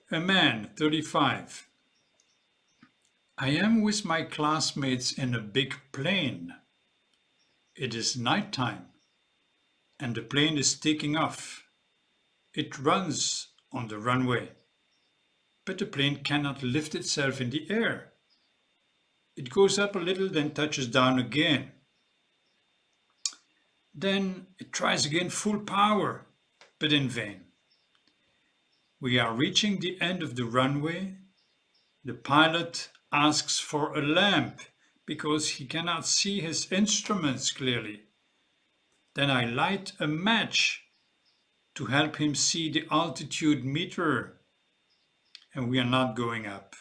A man, 35. I am with my classmates in a big plane. It is nighttime, and the plane is taking off. It runs on the runway, but the plane cannot lift itself in the air. It goes up a little, then touches down again. Then it tries again full power, but in vain. We are reaching the end of the runway. The pilot asks for a lamp because he cannot see his instruments clearly. Then I light a match to help him see the altitude meter, and we are not going up.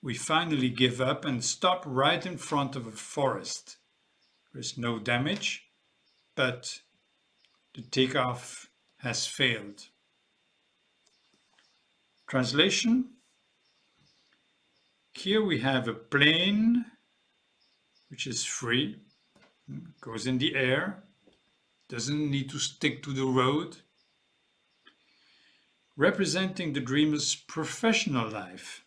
We finally give up and stop right in front of a forest. There is no damage, but the takeoff has failed. Translation. Here we have a plane which is free, goes in the air, doesn't need to stick to the road, representing the dreamer's professional life,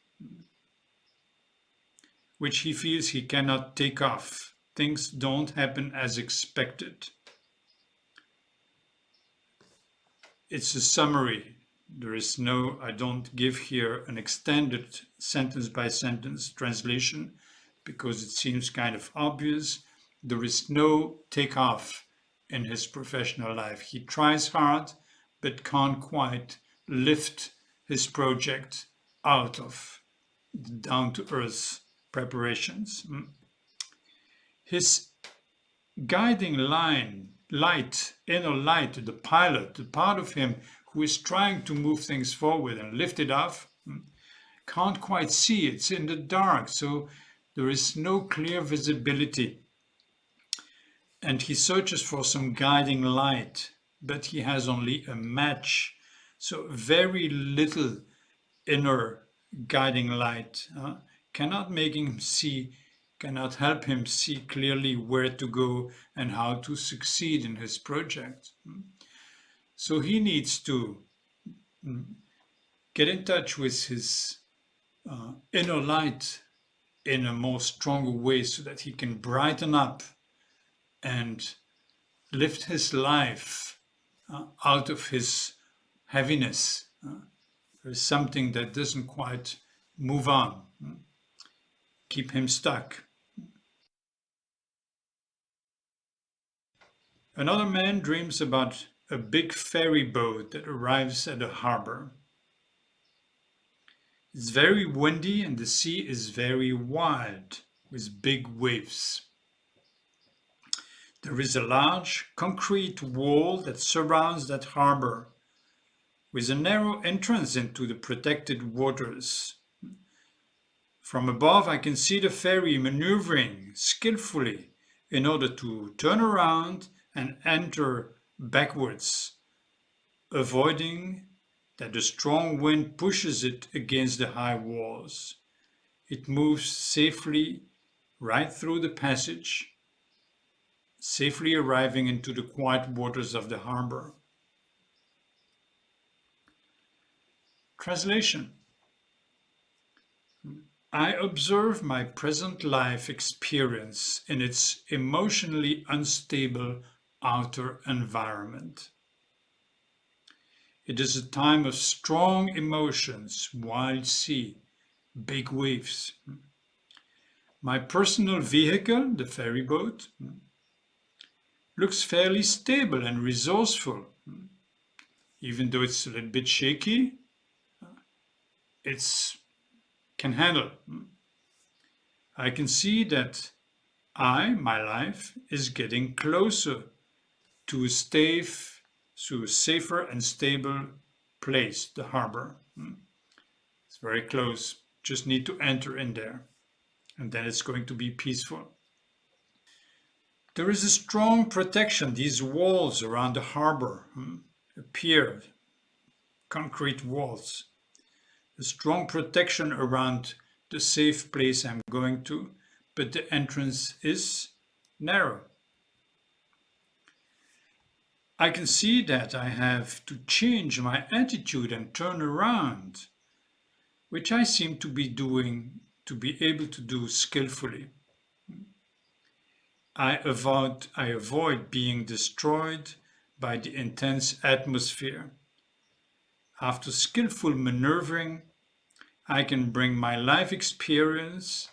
which he feels he cannot take off. Things don't happen as expected. It's a summary. There is no, I don't give here an extended sentence by sentence translation because it seems kind of obvious. There is no takeoff in his professional life. He tries hard, but can't quite lift his project out of the down-to-earth preparations. His guiding inner light, the pilot, the part of him who is trying to move things forward and lift it off, can't quite see. It's in the dark, so there is no clear visibility. And he searches for some guiding light, but he has only a match. So very little inner guiding light cannot help him see clearly where to go and how to succeed in his project. So he needs to get in touch with his inner light in a more stronger way so that he can brighten up and lift his life out of his heaviness. There's something that doesn't quite move on, keep him stuck. Another man dreams about a big ferry boat that arrives at a harbor. It's very windy and the sea is very wild with big waves. There is a large concrete wall that surrounds that harbor with a narrow entrance into the protected waters. From above, I can see the ferry maneuvering skillfully in order to turn around and enter backwards, avoiding that the strong wind pushes it against the high walls. It moves safely right through the passage, safely arriving into the quiet waters of the harbor. Translation. I observe my present life experience in its emotionally unstable outer environment. It is a time of strong emotions, wild sea, big waves. My personal vehicle, the ferry boat, looks fairly stable and resourceful. Even though it's a little bit shaky, it can handle. I can see that my life, is getting closer to a safer and stable place, the harbor. It's very close, just need to enter in there, and then it's going to be peaceful. There is a strong protection. These walls around the harbor appear, concrete walls. A strong protection around the safe place I'm going to, but the entrance is narrow. I can see that I have to change my attitude and turn around which I seem to be able to do skillfully. I avoid being destroyed by the intense atmosphere. After skillful maneuvering, I can bring my life experience,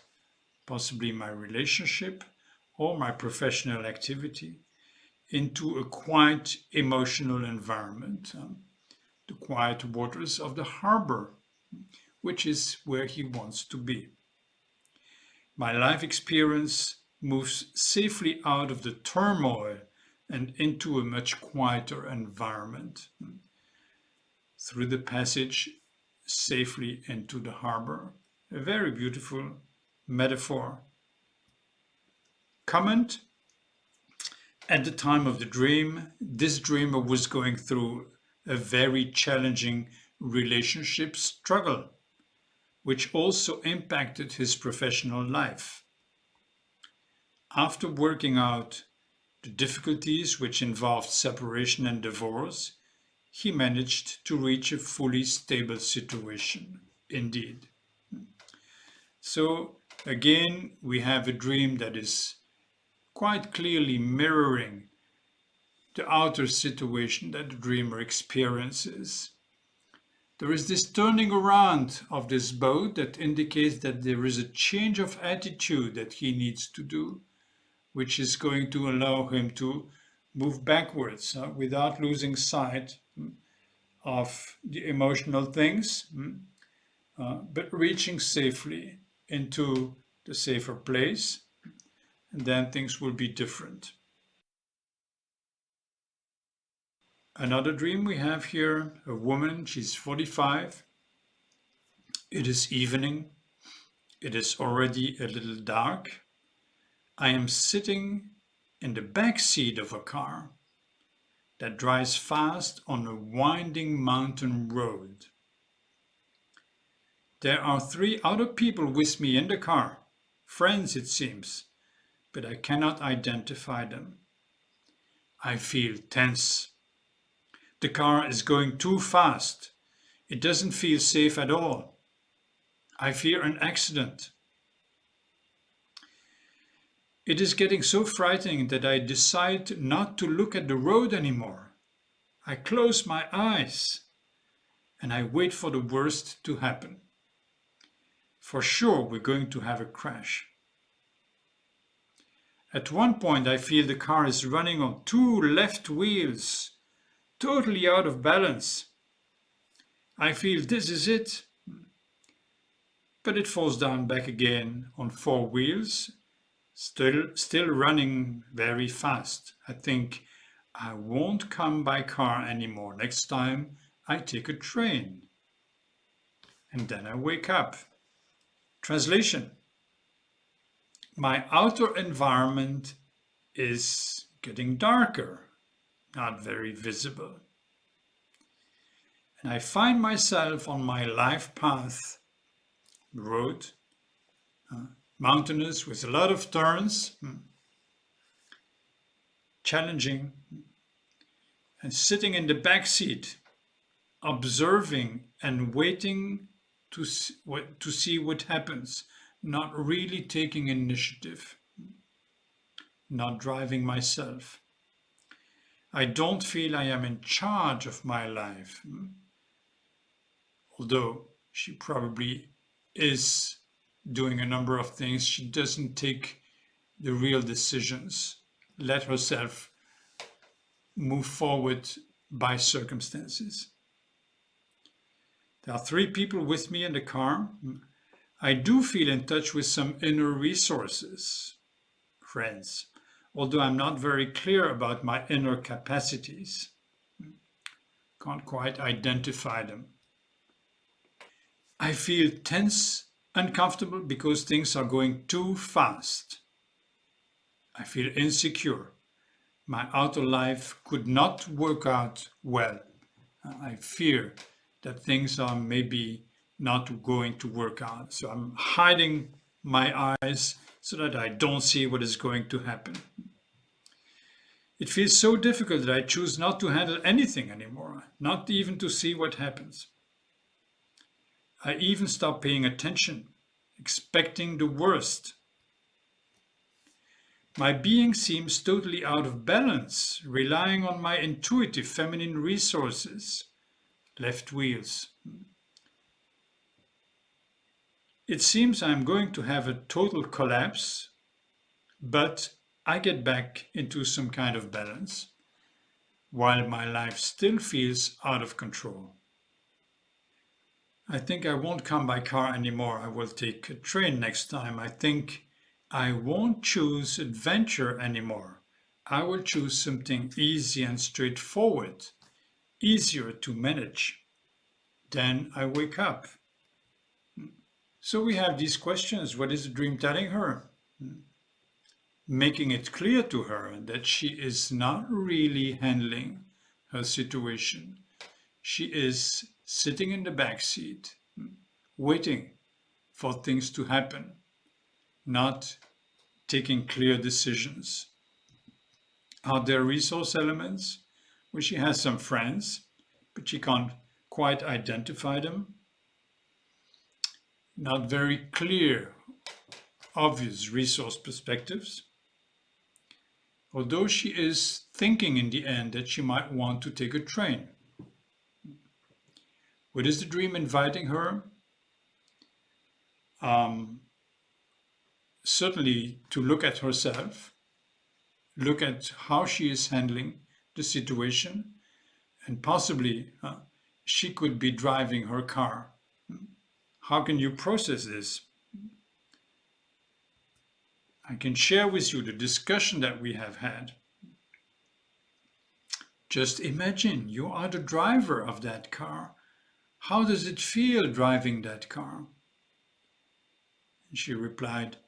possibly my relationship or my professional activity, into a quiet emotional environment, the quiet waters of the harbor, which is where he wants to be. My life experience moves safely out of the turmoil and into a much quieter environment through the passage safely into the harbor. A very beautiful metaphor. Comment: at the time of the dream, this dreamer was going through a very challenging relationship struggle, which also impacted his professional life. After working out the difficulties which involved separation and divorce, he managed to reach a fully stable situation, indeed. So again, we have a dream that is quite clearly mirroring the outer situation that the dreamer experiences. There is this turning around of this boat that indicates that there is a change of attitude that he needs to do, which is going to allow him to move backwards without losing sight of the emotional things, but reaching safely into the safer place, and then things will be different. Another dream we have here, a woman, she's 45. It is evening. It is already a little dark. I am sitting in the back seat of a car that drives fast on a winding mountain road. There are 3 other people with me in the car, friends it seems, but I cannot identify them. I feel tense. The car is going too fast. It doesn't feel safe at all. I fear an accident. It is getting so frightening that I decide not to look at the road anymore. I close my eyes and I wait for the worst to happen. For sure, we're going to have a crash. At one point, I feel the car is running on 2 left wheels, totally out of balance. I feel this is it. But it falls down back again on 4 wheels, still running very fast. I think I won't come by car anymore. Next time I take a train. And then I wake up. Translation: my outer environment is getting darker, not very visible. And I find myself on my life path, road, mountainous with a lot of turns, challenging, and sitting in the back seat, observing and waiting to see what happens, not really taking initiative, not driving myself. I don't feel I am in charge of my life, although she probably is doing a number of things. She doesn't take the real decisions, let herself move forward by circumstances. There are 3 people with me in the car. I do feel in touch with some inner resources, friends, although I'm not very clear about my inner capacities. Can't quite identify them. I feel tense, uncomfortable because things are going too fast. I feel insecure. My outer life could not work out well. I fear that things are maybe not going to work out. So I'm hiding my eyes so that I don't see what is going to happen. It feels so difficult that I choose not to handle anything anymore, not even to see what happens. I even stopped paying attention, expecting the worst. My being seems totally out of balance, relying on my intuitive feminine resources. Left wheels. It seems I'm going to have a total collapse, but I get back into some kind of balance, while my life still feels out of control. I think I won't come by car anymore. I will take a train next time. I think I won't choose adventure anymore. I will choose something easy and straightforward, easier to manage. Then I wake up. So we have these questions. What is the dream telling her? Making it clear to her that she is not really handling her situation. She is sitting in the back seat, waiting for things to happen, not taking clear decisions. Are there resource elements? Well, she has some friends, but she can't quite identify them. Not very clear, obvious resource perspectives. Although she is thinking in the end that she might want to take a train. What is the dream inviting her? Certainly to look at herself, look at how she is handling the situation, and possibly she could be driving her car. How can you process this? I can share with you the discussion that we have had. Just imagine you are the driver of that car. How does it feel driving that car? And she replied,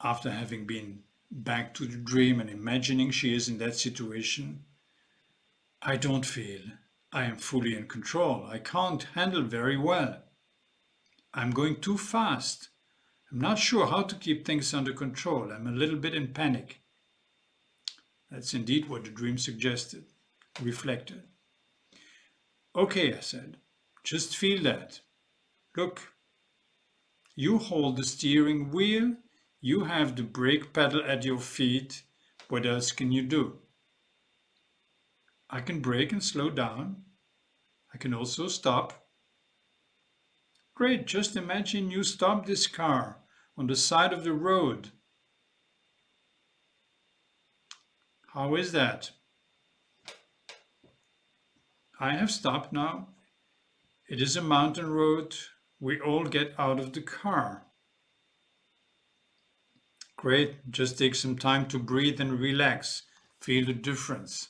after having been back to the dream and imagining she is in that situation, I don't feel I am fully in control. I can't handle very well. I'm going too fast. I'm not sure how to keep things under control. I'm a little bit in panic. That's indeed what the dream suggested, reflected. Okay, I said, just feel that. Look, you hold the steering wheel, you have the brake pedal at your feet. What else can you do? I can brake and slow down. I can also stop. Great, just imagine you stop this car on the side of the road. How is that? I have stopped now. It is a mountain road. We all get out of the car. Great, just take some time to breathe and relax. Feel the difference.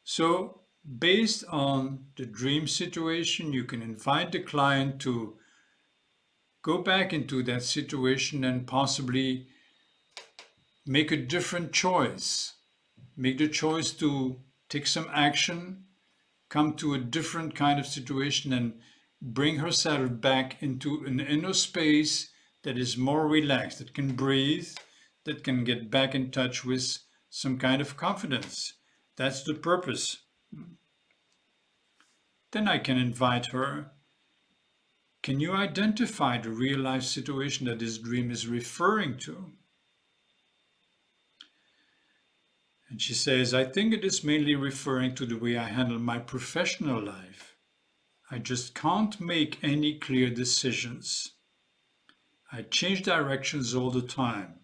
So, based on the dream situation, you can invite the client to go back into that situation and possibly make a different choice. Make the choice to take some action, come to a different kind of situation and bring herself back into an inner space that is more relaxed, that can breathe, that can get back in touch with some kind of confidence. That's the purpose. Then I can invite her. Can you identify the real life situation that this dream is referring to? And she says, I think it is mainly referring to the way I handle my professional life. I just can't make any clear decisions. I change directions all the time.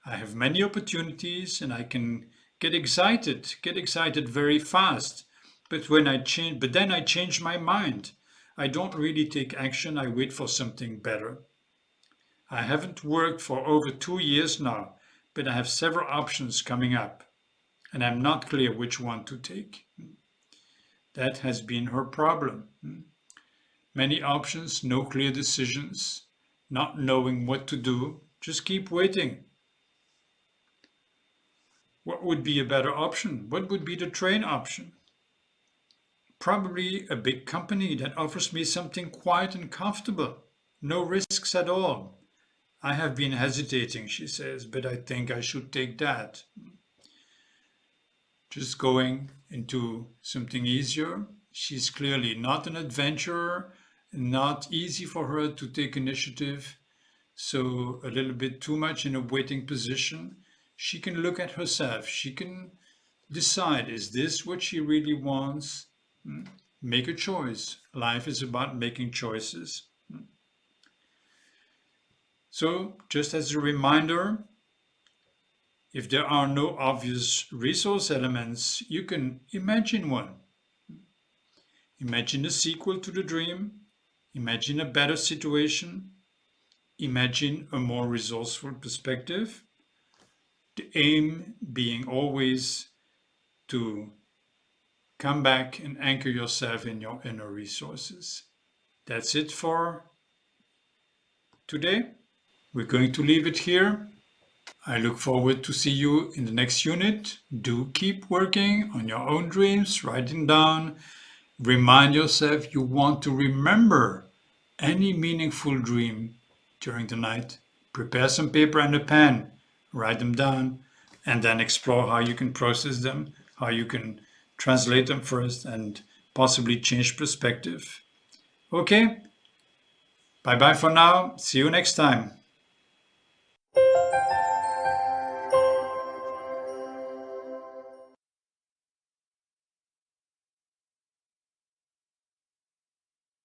I have many opportunities and I can get excited very fast. But then I change my mind. I don't really take action. I wait for something better. I haven't worked for over 2 years now, but I have several options coming up, and I'm not clear which one to take. That has been her problem. Many options, no clear decisions, not knowing what to do, just keep waiting. What would be a better option? What would be the train option? Probably a big company that offers me something quiet and comfortable, no risks at all. I have been hesitating, she says, but I think I should take that. Just going into something easier. She's clearly not an adventurer, not easy for her to take initiative, so a little bit too much in a waiting position. She can look at herself. She can decide, is this what she really wants? Make a choice. Life is about making choices. So, just as a reminder, if there are no obvious resource elements, you can imagine one. Imagine a sequel to the dream. Imagine a better situation. Imagine a more resourceful perspective. The aim being always to come back and anchor yourself in your inner resources. That's it for today. We're going to leave it here. I look forward to see you in the next unit. Do keep working on your own dreams, writing down. Remind yourself you want to remember any meaningful dream during the night. Prepare some paper and a pen, write them down, and then explore how you can process them, how you can translate them first, and possibly change perspective. Okay, bye-bye for now. See you next time.